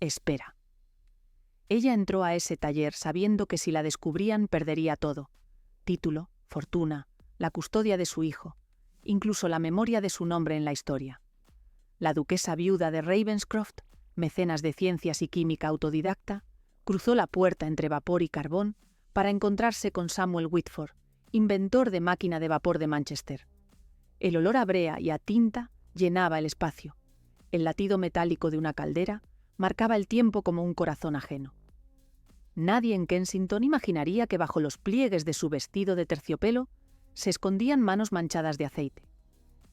Espera. Ella entró a ese taller sabiendo que si la descubrían perdería todo: título, fortuna, la custodia de su hijo, incluso la memoria de su nombre en la historia. La duquesa viuda de Ravenscroft, mecenas de ciencias y química autodidacta, cruzó la puerta entre vapor y carbón para encontrarse con Samuel Whitford, inventor de máquina de vapor de Manchester. El olor a brea y a tinta llenaba el espacio. El latido metálico de una caldera marcaba el tiempo como un corazón ajeno. Nadie en Kensington imaginaría que bajo los pliegues de su vestido de terciopelo se escondían manos manchadas de aceite.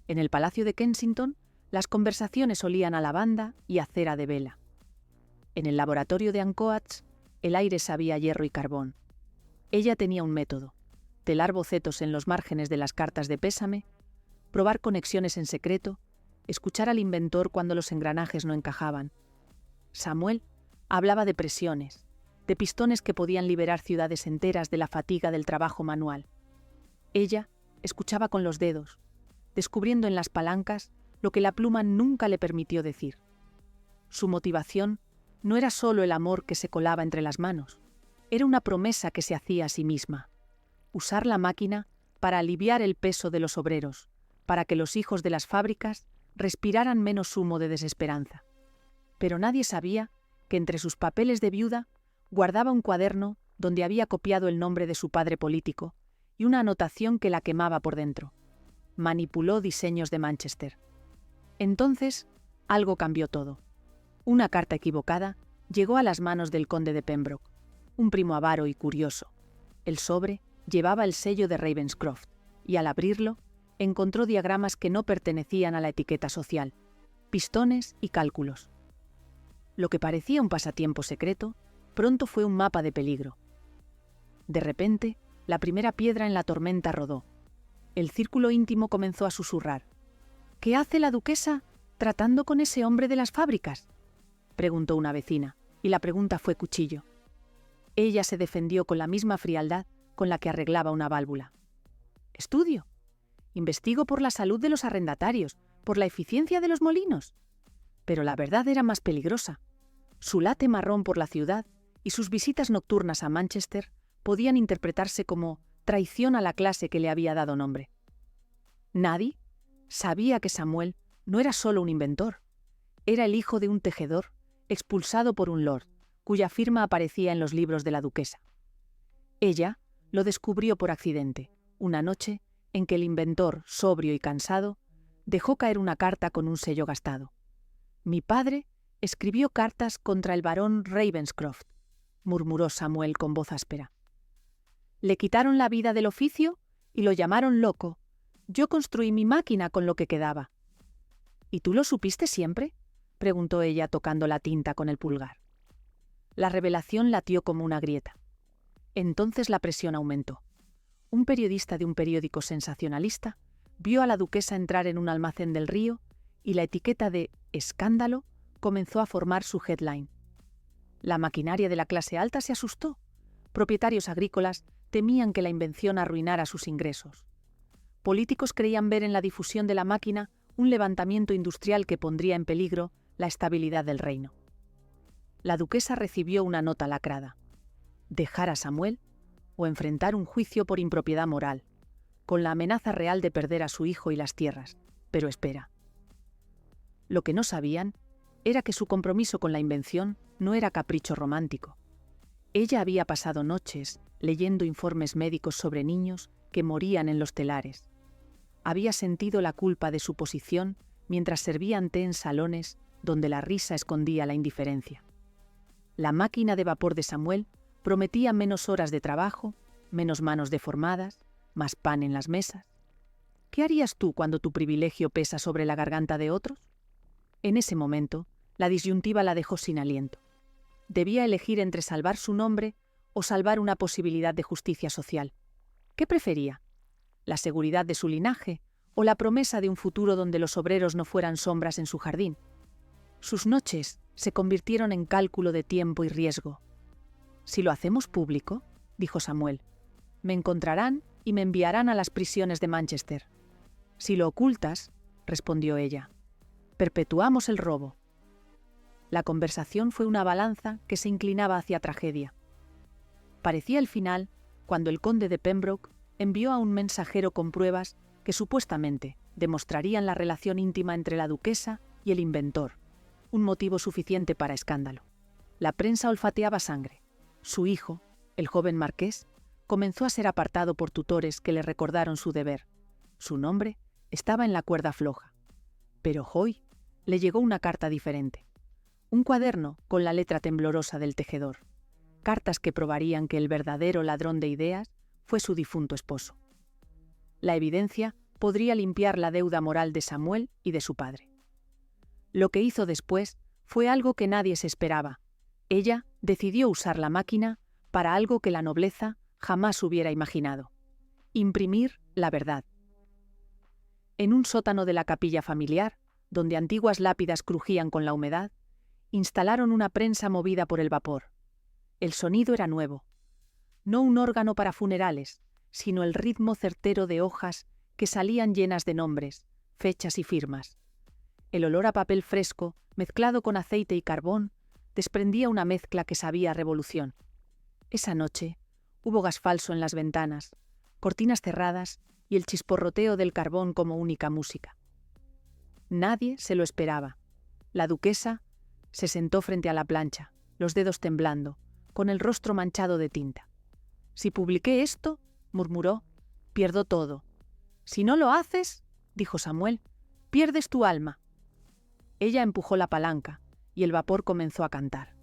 En el palacio de Kensington, las conversaciones olían a lavanda y a cera de vela. En el laboratorio de Ancoats, el aire sabía a hierro y carbón. Ella tenía un método: telar bocetos en los márgenes de las cartas de pésame, probar conexiones en secreto, escuchar al inventor cuando los engranajes no encajaban. Samuel hablaba de presiones, de pistones que podían liberar ciudades enteras de la fatiga del trabajo manual. Ella escuchaba con los dedos, descubriendo en las palancas lo que la pluma nunca le permitió decir. Su motivación no era solo el amor que se colaba entre las manos, era una promesa que se hacía a sí misma: usar la máquina para aliviar el peso de los obreros, para que los hijos de las fábricas respiraran menos humo de desesperanza. Pero nadie sabía que entre sus papeles de viuda guardaba un cuaderno donde había copiado el nombre de su padre político y una anotación que la quemaba por dentro: manipuló diseños de Manchester. Entonces, algo cambió todo. Una carta equivocada llegó a las manos del conde de Pembroke, un primo avaro y curioso. El sobre llevaba el sello de Ravenscroft, y al abrirlo, encontró diagramas que no pertenecían a la etiqueta social, pistones y cálculos. Lo que parecía un pasatiempo secreto, pronto fue un mapa de peligro. De repente, la primera piedra en la tormenta rodó. El círculo íntimo comenzó a susurrar. «¿Qué hace la duquesa tratando con ese hombre de las fábricas?», preguntó una vecina, y la pregunta fue cuchillo. Ella se defendió con la misma frialdad con la que arreglaba una válvula. «Estudio. Investigo por la salud de los arrendatarios, por la eficiencia de los molinos». Pero la verdad era más peligrosa. Su late marrón por la ciudad y sus visitas nocturnas a Manchester podían interpretarse como traición a la clase que le había dado nombre. Nadie sabía que Samuel no era solo un inventor. Era el hijo de un tejedor expulsado por un lord, cuya firma aparecía en los libros de la duquesa. Ella lo descubrió por accidente, una noche en que el inventor, sobrio y cansado, dejó caer una carta con un sello gastado. «Mi padre escribió cartas contra el barón Ravenscroft», murmuró Samuel con voz áspera. «Le quitaron la vida del oficio y lo llamaron loco. Yo construí mi máquina con lo que quedaba». «¿Y tú lo supiste siempre?», preguntó ella tocando la tinta con el pulgar. La revelación latió como una grieta. Entonces la presión aumentó. Un periodista de un periódico sensacionalista vio a la duquesa entrar en un almacén del Río y la etiqueta de «escándalo» comenzó a formar su headline. La maquinaria de la clase alta se asustó. Propietarios agrícolas temían que la invención arruinara sus ingresos. Políticos creían ver en la difusión de la máquina un levantamiento industrial que pondría en peligro la estabilidad del reino. La duquesa recibió una nota lacrada: dejar a Samuel o enfrentar un juicio por impropiedad moral, con la amenaza real de perder a su hijo y las tierras. Pero espera. Lo que no sabían era que su compromiso con la invención no era capricho romántico. Ella había pasado noches leyendo informes médicos sobre niños que morían en los telares. Había sentido la culpa de su posición mientras servían té en salones donde la risa escondía la indiferencia. La máquina de vapor de Samuel prometía menos horas de trabajo, menos manos deformadas, más pan en las mesas. ¿Qué harías tú cuando tu privilegio pesa sobre la garganta de otros? En ese momento, la disyuntiva la dejó sin aliento. Debía elegir entre salvar su nombre o salvar una posibilidad de justicia social. ¿Qué prefería? ¿La seguridad de su linaje o la promesa de un futuro donde los obreros no fueran sombras en su jardín? Sus noches se convirtieron en cálculo de tiempo y riesgo. «Si lo hacemos público», dijo Samuel, «me encontrarán y me enviarán a las prisiones de Manchester». «Si lo ocultas», respondió ella, «perpetuamos el robo». La conversación fue una balanza que se inclinaba hacia tragedia. Parecía el final cuando el conde de Pembroke envió a un mensajero con pruebas que supuestamente demostrarían la relación íntima entre la duquesa y el inventor, un motivo suficiente para escándalo. La prensa olfateaba sangre. Su hijo, el joven marqués, comenzó a ser apartado por tutores que le recordaron su deber. Su nombre estaba en la cuerda floja. Pero hoy le llegó una carta diferente. Un cuaderno con la letra temblorosa del tejedor. Cartas que probarían que el verdadero ladrón de ideas fue su difunto esposo. La evidencia podría limpiar la deuda moral de Samuel y de su padre. Lo que hizo después fue algo que nadie se esperaba. Ella decidió usar la máquina para algo que la nobleza jamás hubiera imaginado: imprimir la verdad. En un sótano de la capilla familiar, donde antiguas lápidas crujían con la humedad, instalaron una prensa movida por el vapor. El sonido era nuevo. No un órgano para funerales, sino el ritmo certero de hojas que salían llenas de nombres, fechas y firmas. El olor a papel fresco, mezclado con aceite y carbón, desprendía una mezcla que sabía a revolución. Esa noche hubo gas falso en las ventanas, cortinas cerradas y el chisporroteo del carbón como única música. Nadie se lo esperaba. La duquesa se sentó frente a la plancha, los dedos temblando, con el rostro manchado de tinta. «Si publiqué esto», murmuró, «pierdo todo. Si no lo haces», dijo Samuel, «pierdes tu alma». Ella empujó la palanca y el vapor comenzó a cantar.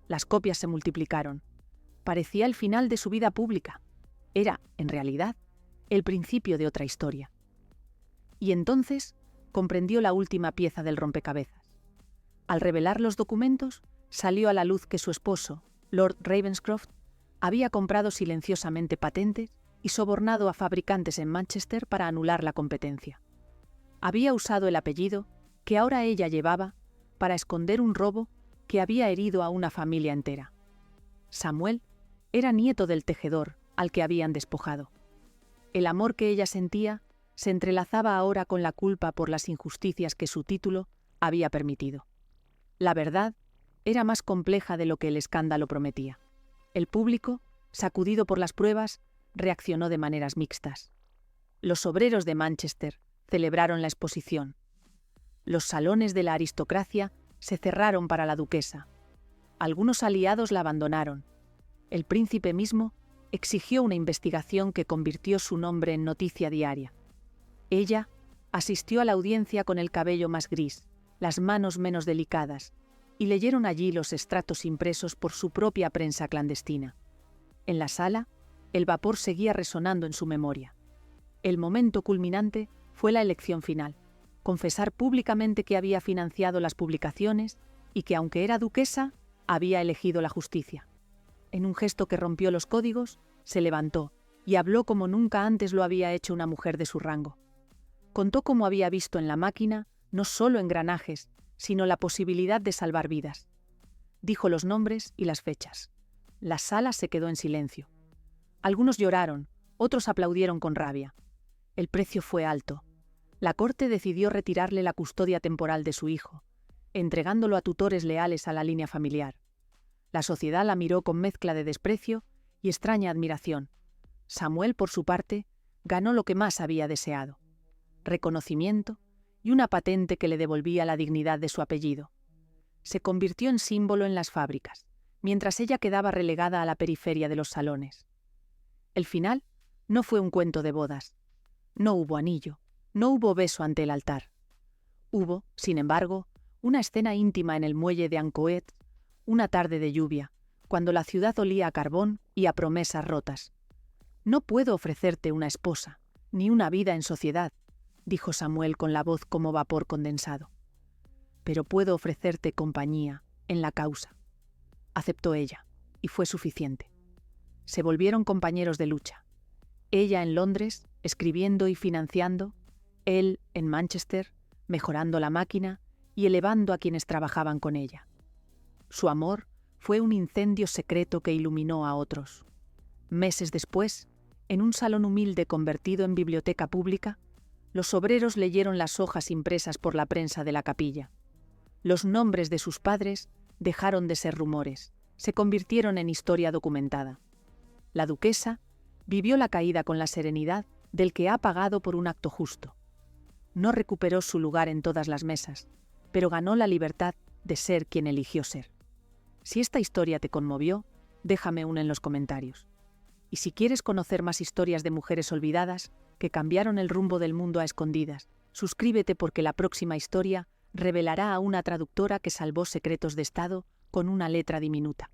Las copias se multiplicaron. Parecía el final de su vida pública. Era, en realidad, el principio de otra historia. Y entonces comprendió la última pieza del rompecabezas. Al revelar los documentos, salió a la luz que su esposo, Lord Ravenscroft, había comprado silenciosamente patentes y sobornado a fabricantes en Manchester para anular la competencia. Había usado el apellido que ahora ella llevaba para esconder un robo que había herido a una familia entera. Samuel era nieto del tejedor al que habían despojado. El amor que ella sentía se entrelazaba ahora con la culpa por las injusticias que su título había permitido. La verdad era más compleja de lo que el escándalo prometía. El público, sacudido por las pruebas, reaccionó de maneras mixtas. Los obreros de Manchester celebraron la exposición. Los salones de la aristocracia se cerraron para la duquesa. Algunos aliados la abandonaron. El príncipe mismo exigió una investigación que convirtió su nombre en noticia diaria. Ella asistió a la audiencia con el cabello más gris, las manos menos delicadas, y leyeron allí los extractos impresos por su propia prensa clandestina. En la sala, el vapor seguía resonando en su memoria. El momento culminante fue la elección final: confesar públicamente que había financiado las publicaciones y que, aunque era duquesa, había elegido la justicia. En un gesto que rompió los códigos, se levantó y habló como nunca antes lo había hecho una mujer de su rango. Contó cómo había visto en la máquina no solo engranajes, sino la posibilidad de salvar vidas. Dijo los nombres y las fechas. La sala se quedó en silencio. Algunos lloraron, otros aplaudieron con rabia. El precio fue alto. La corte decidió retirarle la custodia temporal de su hijo, entregándolo a tutores leales a la línea familiar. La sociedad la miró con mezcla de desprecio y extraña admiración. Samuel, por su parte, ganó lo que más había deseado: reconocimiento y una patente que le devolvía la dignidad de su apellido. Se convirtió en símbolo en las fábricas, mientras ella quedaba relegada a la periferia de los salones. El final no fue un cuento de bodas. No hubo anillo, no hubo beso ante el altar. Hubo, sin embargo, una escena íntima en el muelle de Ancoet, una tarde de lluvia, cuando la ciudad olía a carbón y a promesas rotas. «No puedo ofrecerte una esposa, ni una vida en sociedad», dijo Samuel con la voz como vapor condensado. «Pero puedo ofrecerte compañía en la causa». Aceptó ella, y fue suficiente. Se volvieron compañeros de lucha. Ella en Londres, escribiendo y financiando; él en Manchester, mejorando la máquina y elevando a quienes trabajaban con ella. Su amor fue un incendio secreto que iluminó a otros. Meses después, en un salón humilde convertido en biblioteca pública, los obreros leyeron las hojas impresas por la prensa de la capilla. Los nombres de sus padres dejaron de ser rumores, se convirtieron en historia documentada. La duquesa vivió la caída con la serenidad del que ha pagado por un acto justo. No recuperó su lugar en todas las mesas, pero ganó la libertad de ser quien eligió ser. Si esta historia te conmovió, déjame una en los comentarios. Y si quieres conocer más historias de mujeres olvidadas que cambiaron el rumbo del mundo a escondidas, suscríbete porque la próxima historia revelará a una traductora que salvó secretos de Estado con una letra diminuta.